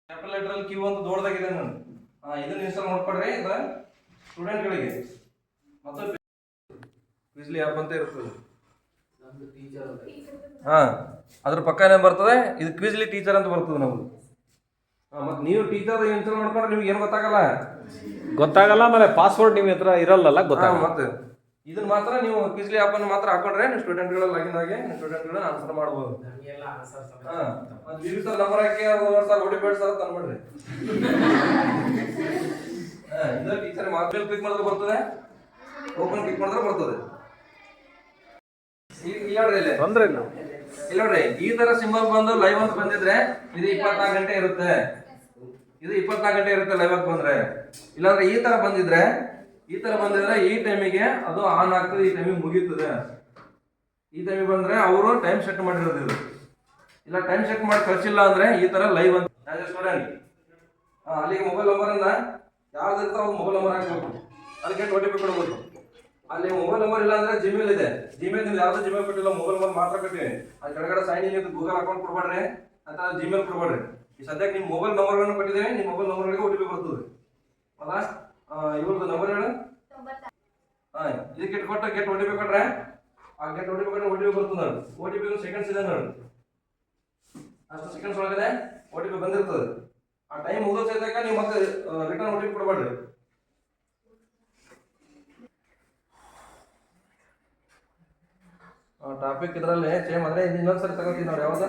Capital letter ಅಲ್ಲಿ Q ಅಂತ ದೊಡ್ಡದಾಗಿದೆ ನಾನು ಇದನ್ನ ಇನ್ಸ್ಟಾಲ್ ಮಾಡ್ಕೊಡ್ರಿ ಇದು ಸ್ಟೂಡೆಂಟ್ಗಳಿಗೆ ಮತ್ತು ಕ್ವಿಜ್ಲಿ ಆ್ಯಪ್ ಅಂತ ಇರ್ತದೆ ಅದ್ರ ಪಕ್ಕನೇ ಬರ್ತದೆ ಇದು ಕ್ವಿಜ್ಲಿ ಟೀಚರ್ ಅಂತ ಬರ್ತದೆ ನಮ್ದು ಮತ್ತೆ ನೀವು ಟೀಚರ್ ಇನ್ಸ್ಟಾಲ್ ಮಾಡ್ಕೊಂಡ್ರೆ ನಿಮ್ಗೆ ಏನು ಗೊತ್ತಾಗಲ್ಲ ಆಮೇಲೆ ಪಾಸ್ವರ್ಡ್ ನಿಮ್ಮ ಹತ್ರ ಇರಲ್ಲ ಗೊತ್ತಾಗಲ್ಲ ಮತ್ತೆ ಇದನ್ನ ಮಾತ್ರ ನೀವು ಕ್ವಿಜ್ಲಿ ಆ್ಯಪ್ ಅನ್ನು ಮಾತ್ರ ಹಾಕೊಂಡ್ರೆ ನೀವು ಸ್ಟೂಡೆಂಟ್ಗಳ ಲಾಗಿನ್ ಆಗಿ ನೀವು ಸ್ಟೂಡೆಂಟ್ಗಳನ್ನ ಆನ್ಸರ್ ಮಾಡ್ಬೋದು ಸರ್ ನಂಬರ್ ಹಾಕಿ ಸರ್ ಓಟಿ ಬೇಡ ಸರ್ ತಂದ್ಬಿಡ್ರಿ ಇದು ಟೀಚರ್ ಮಾತ್ರ ಕ್ಲಿಕ್ ಮಾಡಿದ್ರೆ ಬರ್ತದೆ ಓಪನ್ ಕ್ಲಿಕ್ ಮಾಡಿದ್ರೆ ಬರ್ತದೆ ತೊಂದ್ರೆ ಇಲ್ಲ ನೋಡ್ರಿ ಈ ತರ ಸಿಂಬಲ್ ಬಂದು ಲೈವ್ ಅಂತ ಬಂದಿದ್ರೆ ಇದು 24 ಗಂಟೆ ಇರುತ್ತೆ ಇದು 24 ಗಂಟೆ ಇರುತ್ತೆ ಲೈವ್ ಅಂತ ಬಂದ್ರೆ ಇಲ್ಲಾಂದ್ರೆ ಈ ತರ ಬಂದಿದ್ರೆ ಈ ಟೈಮಿಗೆ ಅದು ಆನ್ ಆಗ್ತದೆ ಈ ಟೈಮಿಗೆ ಮುಗೀತದೆ ಈ ಟೈಮಿಗೆ ಬಂದ್ರೆ ಅವರು ಟೈಮ್ ಸೆಟ್ ಮಾಡಿರೋದು ಇದು ಇಲ್ಲ ಟೈಮ್ ಸೆಟ್ ಮಾಡಿ ಕಳ್ಸಿಲ್ಲ ಅಂದ್ರೆ ಈ ತರ ಲೈವ್ ಅಂತ ಆಸ್ ಎ ಸ್ಟೂಡೆಂಟ್ ಅಲ್ಲಿಗೆ ಮೊಬೈಲ್ ನಂಬರ್ ಅನ್ನ ಯಾವ್ದಿರ್ತಾವ ಮೊಬೈಲ್ ನಂಬರ್ ಹಾಕ್ಬೇಕು ಅದಕ್ಕೆ OTP ಕೊಡ್ಬೋದು ಅಲ್ಲಿ ಮೊಬೈಲ್ ನಂಬರ್ ಇಲ್ಲ ಅಂದ್ರೆ ಜಿಮೇಲ್ ಇದೆ ಜಿಮೇಲ್ ನೀವು ಯಾವ್ದು ಜಿಮೇಲ್ ಕೊಟ್ಟಿಲ್ಲ ಮೊಬೈಲ್ ನಂಬರ್ ಮಾತ್ರ ಕೊಟ್ಟಿವಿ ಅಲ್ಲಿ ಕೆಳಗಡೆ ಸೈನ್ ಇನ್ ಇದು ಗೂಗಲ್ ಅಕೌಂಟ್ ಕೊಡ್ಬೇಡ್ರಿ ಅಂತ ಜಿಮೇಲ್ ಕೊಡ್ಬೇಡ್ರಿ ಈ ಸದ್ಯಕ್ಕೆ ನಿಮ್ಮ ಮೊಬೈಲ್ ನಂಬರ್ಗಳನ್ನು ಕೊಟ್ಟಿದ್ದೇವೆ ನಿಮ್ಮ ಮೊಬೈಲ್ ನಂಬರ್ಗಳಿಗೆ OTP ಬರ್ತದೆ ಹೌದಾ ಇವ್ರದ್ದು ನಂಬರ್ ಹೇಳು ಇದಕ್ಕೆ ಕೊಟ್ಟ ಗೆಟ್ OTP ಕೊಟ್ರೆ ಆ ಗೆಟ್ OTP ಕೊಟ್ಟರೆ OTP ಬರ್ತದೆ ನೋಡಿ OTP ಸೆಕೆಂಡ್ಸ್ ಇದೆ ನೋಡಿ ಅಷ್ಟು ಸೆಕೆಂಡ್ಸ್ ಒಳಗಡೆ OTP ಬಂದಿರ್ತದೆ ಆ ಟೈಮ್ ಮುಗಿದೋ ಸಹಿತ ನೀವು ಮತ್ತೆ ರಿಟರ್ನ್ OTP ಕೊಡಬೇಡ್ರಿ ಟಾಪಿಕ್ ಇದರಲ್ಲಿ ಸೇಮ್ ಅಂದ್ರೆ ಇನ್ನೊಂದ್ಸರಿ ತಗೋತೀವಿ ನೋಡಿ ಯಾವ್ದು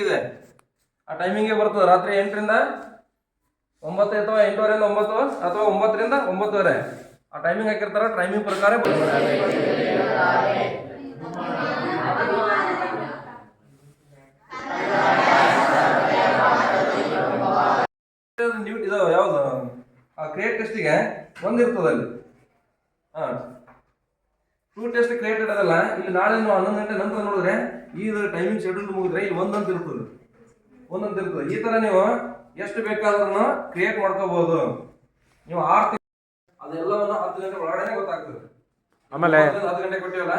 ಇದೆ ಆ ಟೈಮಿಂಗ್ಗೆ ಬರ್ತದೆ ರಾತ್ರಿ 8ರಿಂದ 9 ಅಥವಾ 8:30ರಿಂದ 9 ಅಥವಾ 9ರಿಂದ 9:30 ಆ ಟೈಮಿಂಗ್ ಹಾಕಿರ್ತಾರ ಟೈಮಿಂಗ್ ಪ್ರಕಾರ ಇದು ಯಾವ್ದು ಆ ಕ್ರಿಯೇಟ್ ಟೆಸ್ಟಿಗೆ ಒಂದಿರ್ತದೆ ಅಲ್ಲಿ ಟೂ ಟೆಸ್ಟ್ ಕ್ರಿಯೇಟೆಡ್ ಅದಲ್ಲ ಇಲ್ಲಿ ನಾಳೆ ನೀವು 11 ಗಂಟೆ ನಂತರ ನೋಡಿದ್ರೆ ಈ ಟೈಮಿಂಗ್ ಶೆಡ್ಯೂಲ್ ಮುಗಿದ್ರೆ ಇಲ್ಲಿ ಒಂದಂತ ಇರ್ತದೆ ಈ ತರ ನೀವು ಎಷ್ಟು ಬೇಕಾದ್ರೂ ಕ್ರಿಯೇಟ್ ಮಾಡ್ಕೋಬಹುದು ನೀವು 6 ಅದೆಲ್ಲವನ್ನು 10 ಗಂಟೆ ಒಳಗಡೆ ಗೊತ್ತಾಗ್ತದೆ ಆಮೇಲೆ 10 ಗಂಟೆ ಕೊಟ್ಟಿವಲ್ಲ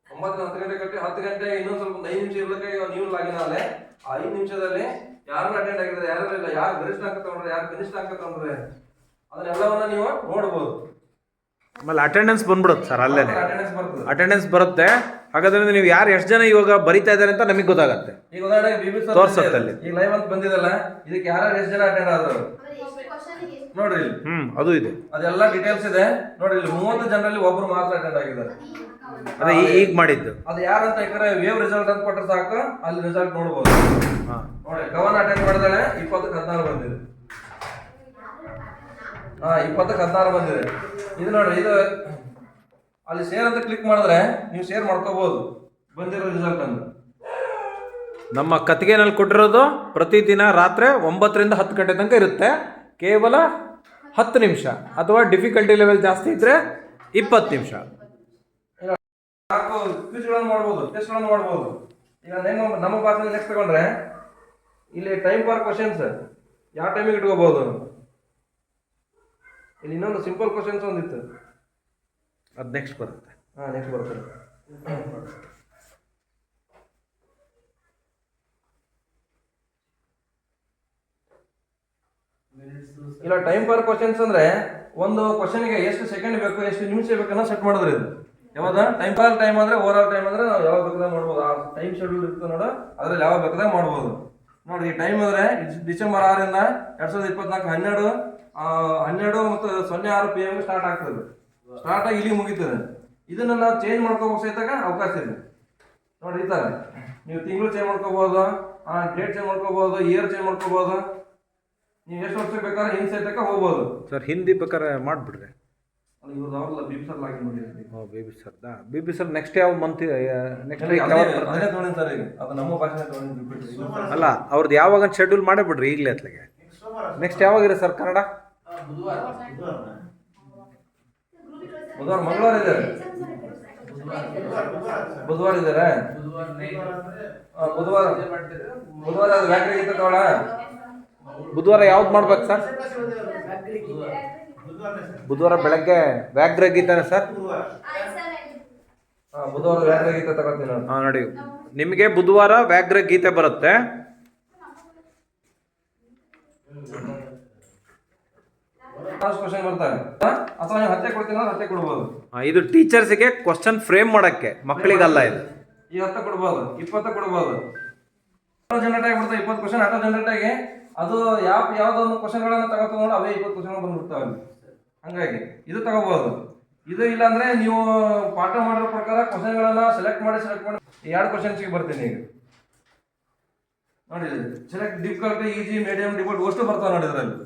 9 10 ಗಂಟೆ ಕೊಟ್ಟು 10 ಗಂಟೆ ಇನ್ನೊಂದು ಸ್ವಲ್ಪ 5 ನಿಮಿಷ ಇರ್ಲಿಕ್ಕೆ ನೀವು ಲಾಗಿನ್ ಆದ್ರೆ ಆ 5 ನಿಮಿಷದಲ್ಲಿ ಯಾರು ಅಟೆಂಡ್ ಆಗಿದ್ದಾರೆ ಯಾರು ಇಲ್ಲ ಯಾರು ಗರಿಷ್ಠ ಅಂಕ ತಗೊಂಡ್ರೆ ಯಾರು ಕನಿಷ್ಠ ಅಂಕ ತಗೊಂಡ್ರೆ ಅದನ್ನೆಲ್ಲವನ್ನ ನೀವು ನೋಡ್ಬೋದು ಆಮೇಲೆ ಅಟೆಂಡೆನ್ಸ್ ಬಂದ್ಬಿಡುತ್ತೆ ಸರ್ ಅಲ್ಲೇ ಅಟೆಂಡೆನ್ಸ್ ಬರುತ್ತೆ ಹಾಗಾದ್ರೆ ನೀವು ಯಾರು ಎಷ್ಟು ಜನ ಇವಾಗ ಬರಿತಾ ಇದ್ದಾರೆ ಅಂತ ನಮಗೆ ಗೊತ್ತಾಗತ್ತೆ ಈಗ ಉದಾಹರಣೆಗೆ ಬಿಬಿ ಸರ್ ತೋರಿಸುತ್ತೆ ಅಲ್ಲಿ ಈಗ ಲೈವ್ ಅಂತ ಬಂದಿದಲ್ಲ ಇದಕ್ಕೆ ಯಾರು ಎಷ್ಟು ಜನ ಅಟೆಂಡ್ ಆದ್ರು ನೋಡ್ರಿ ಇಲ್ಲಿ ಅದು ಇದೆ ಅದೆಲ್ಲ ಡೀಟೇಲ್ಸ್ ಇದೆ ನೋಡ್ರಿ ಇಲ್ಲಿ 30 ಜನರಲ್ಲಿ ಒಬ್ರು ಮಾತ್ರ ಅಟೆಂಡ್ ಆಗಿದ್ದಾರೆ ಅದೇ ಈಗ ಮಾಡಿದ್ದು ಅದು ಯಾರಂತ ಯಾಕಂದ್ರೆ ವೇವ್ ರಿಸಲ್ಟ್ ಅಂತ ಕೊಟ್ಟರೆ ಸಾಕು ಅಲ್ಲಿ ರಿಸಲ್ಟ್ ನೋಡ್ಬೋದು ನೋಡಿ ಕವನ್ ಅಟೆಂಡ್ ಮಾಡಿದಾಳೆ 20ಕ್ಕೆ 16 ಬಂದಿದೆ 20ಕ್ಕೆ 16 ಬಂದಿದೆ ಇದು ನೋಡ್ರಿ ಇದು ಅಲ್ಲಿ ಶೇರ್ ಅಂತ ಕ್ಲಿಕ್ ಮಾಡಿದ್ರೆ ನೀವು ಶೇರ್ ಮಾಡ್ಕೋಬಹುದು ಬಂದಿರೋ ರಿಸಲ್ಟ್ ಅನ್ನು ನಮ್ಮ ಕತ್ತಿಗೆನಲ್ಲಿ ಕೊಟ್ಟಿರೋದು ಪ್ರತಿದಿನ ರಾತ್ರಿ 9ರಿಂದ 10 ಗಂಟೆ ತನಕ ಇರುತ್ತೆ ಕೇವಲ 10 ನಿಮಿಷ ಅಥವಾ ಡಿಫಿಕಲ್ಟಿ ಲೆವೆಲ್ ಜಾಸ್ತಿ ಇದ್ರೆ 20 ನಿಮಿಷ ಕ್ವಿಜ್ಗಳನ್ನು ಮಾಡ್ಬೋದು ಟೆಸ್ಟ್ಗಳನ್ನು ಮಾಡ್ಬೋದು ಈಗ ನಮ್ಮ ಭಾಷೆ ನೆಕ್ಸ್ಟ್ ತಗೊಂಡ್ರೆ ಇಲ್ಲಿ ಟೈಮ್ ಫಾರ್ ಕ್ವಶನ್ಸ್ ಯಾವ ಟೈಮಿಗೆ ಇಟ್ಕೋಬಹುದು ಇಲ್ಲಿ ಇನ್ನೊಂದು ಸಿಂಪಲ್ ಕ್ವಶನ್ಸ್ ಒಂದಿತ್ತು ಅದು ನೆಕ್ಸ್ಟ್ ಬರುತ್ತೆ ನೆಕ್ಸ್ಟ್ ಬರುತ್ತೆ ಇಲ್ಲ ಟೈಮ್ ಫಾರ್ ಕ್ವಶನ್ಸ್ ಅಂದ್ರೆ ಒಂದು ಕ್ವಶನ್ಗೆ ಎಷ್ಟು ಸೆಕೆಂಡ್ ಬೇಕು ಎಷ್ಟು ನಿಮಿಷ ಬೇಕನ್ನ ಸೆಟ್ ಮಾಡಿದ್ರೆ ಇದು ಯಾವಾಗ ಟೈಮ್ ಫಾರ್ ಟೈಮ್ ಅಂದ್ರೆ ಓವರ್ ಆಲ್ ಟೈಮ್ ಅಂದ್ರೆ ಯಾವಾಗ ಬೇಕಾದ್ರೆ ಮಾಡ್ಬೋದು ಆ ಟೈಮ್ ಶೆಡ್ಯೂಲ್ ಇರ್ತದೆ ನೋಡು ಅದ್ರಲ್ಲಿ ಯಾವಾಗ ಬೇಕಾದ್ರೆ ಮಾಡ್ಬೋದು ನೋಡಿ ಈ ಟೈಮ್ ಅಂದ್ರೆ ಡಿಸೆಂಬರ್ 6ರಿಂದ 2024 12 ಮತ್ತು 06 PM ಸ್ಟಾರ್ಟ್ ಆಗ್ತದೆ ಸ್ಟಾರ್ಟ್ ಆಗಿ ಇಲ್ಲಿ ಮುಗಿತದೆ ಇದನ್ನ ನಾವು ಚೇಂಜ್ ಮಾಡ್ಕೋಬೇಕು ಸಹಿತಾಗ ಅವಕಾಶ ಇದೆ ನೋಡಿ ಈ ತರ ನೀವು ತಿಂಗಳು ಚೇಂಜ್ ಮಾಡ್ಕೋಬಹುದು ಡೇಟ್ ಚೇಂಜ್ ಮಾಡ್ಕೋಬಹುದು ಇಯರ್ ಚೇಂಜ್ ಮಾಡ್ಕೋಬಹುದು ನೀವು ಎಷ್ಟು ವರ್ಷ ಬೇಕಾದ್ರೆ ಹಿಂದೆ ಸಹಿತಕ್ಕ ಹೋಗ್ಬೋದು ಸರ್ ಹಿಂದಿ ಬೇಕಾದ್ರೆ ಮಾಡ್ಬಿಡ್ರಿ ಇವ್ರದ್ದು ಅವ್ರಲ್ಲ ಬಿಬಿ ಸರ್ ಲಾಗಿನ್ ಮಾಡಿದ್ದೀವಿ ಬಿಬಿ ಸರ್ ನೆಕ್ಸ್ಟ್ ಯಾವ ಮಂತ್ ನೆಕ್ಸ್ಟ್ ಅದೇ ತೊಗೊಂಡಿನಿ ಸರ್ ಈಗ ಅದು ನಮ್ಮ ಭಾಷೆ ತೊಗೊಂಡಿದ್ದು ಅಲ್ಲ ಅವ್ರದ್ದು ಯಾವಾಗ ಶೆಡ್ಯೂಲ್ ಮಾಡೇ ಬಿಡ್ರಿ ಈಗಲೇ ಅತ್ಲಾಗೆ ನೆಕ್ಸ್ಟ್ ಯಾವಾಗಿರಿ ಸರ್ ಕನ್ನಡ ಬುಧವಾರ ಮಂಗಳವಾರ ಇದೆ ಬುಧವಾರ ಇದಾರೆ ಬುಧವಾರ ಅದು ವ್ಯಾಕ್ರಿ ಗೀತ ತಗೊಳ ಬುಧವಾರ ಯಾವ್ದು ಮಾಡ್ಬೇಕು ಸರ್ ಬುಧವಾರ ಬೆಳಗ್ಗೆ ವ್ಯಾಘ್ರ ಗೀತಾನೆ ಸರ್ ಬುಧವಾರ ವ್ಯಾಘ್ರ ಗೀತೆ ತಗೋತೀನಿ ನಾನು. ನೋಡಿ ನಿಮಗೆ ಬುಧವಾರ ವ್ಯಾಘ್ರ ಗೀತೆ ಬರುತ್ತೆ. ಕ್ವಶನ್ ಬರ್ತವೆ ಅಥವಾ ನೀವು ಹತ್ತೆ ಕೊಡ್ತೀನಿ ಅಂದ್ರೆ ಹತ್ತೆ ಕೊಡ್ಬೋದು. ಇದು ಟೀಚರ್ಸ್ಗೆ ಕ್ವಶನ್ ಫ್ರೇಮ್ ಮಾಡಕ್ಕೆ, ಮಕ್ಕಳಿಗಲ್ಲ ಇದು. ಈ 10 ಕೊಡ್ಬೋದು, 20 ಕೊಡ್ಬೋದು. ಆಟೋ ಜನರೇಟ್ ಆಗಿಬಿಡ್ತಾವೆ 20 ಕ್ವಶನ್. ಆಟೋ ಜನರೇಟ್ ಆಗಿ ಅದು ಯಾವ್ದೊಂದು ಕ್ವಶನ್ಗಳನ್ನ ತಗೋತ ನೋಡಿ ಅವೇ 20 ಕ್ವಶನ್ ಬಂದ್ಬಿಡ್ತಾವೆ. ಹಂಗಾಗಿ ಇದು ತಗೋಬಹುದು. ಇದು ಇಲ್ಲ ಅಂದ್ರೆ ನೀವು ಪಾಠ ಮಾಡೋ ಪ್ರಕಾರ ಕ್ವಶನ್ಗಳನ್ನ ಸೆಲೆಕ್ಟ್ ಮಾಡಿ 2 ಕ್ವಶನ್ಸ್ಗೆ ಬರ್ತೀನಿ ಈಗ ನೋಡಿ. Select difficulty, easy, medium, difficult ಅಷ್ಟು ಬರ್ತಾವೆ ನೋಡಿ ಇದರಲ್ಲಿ.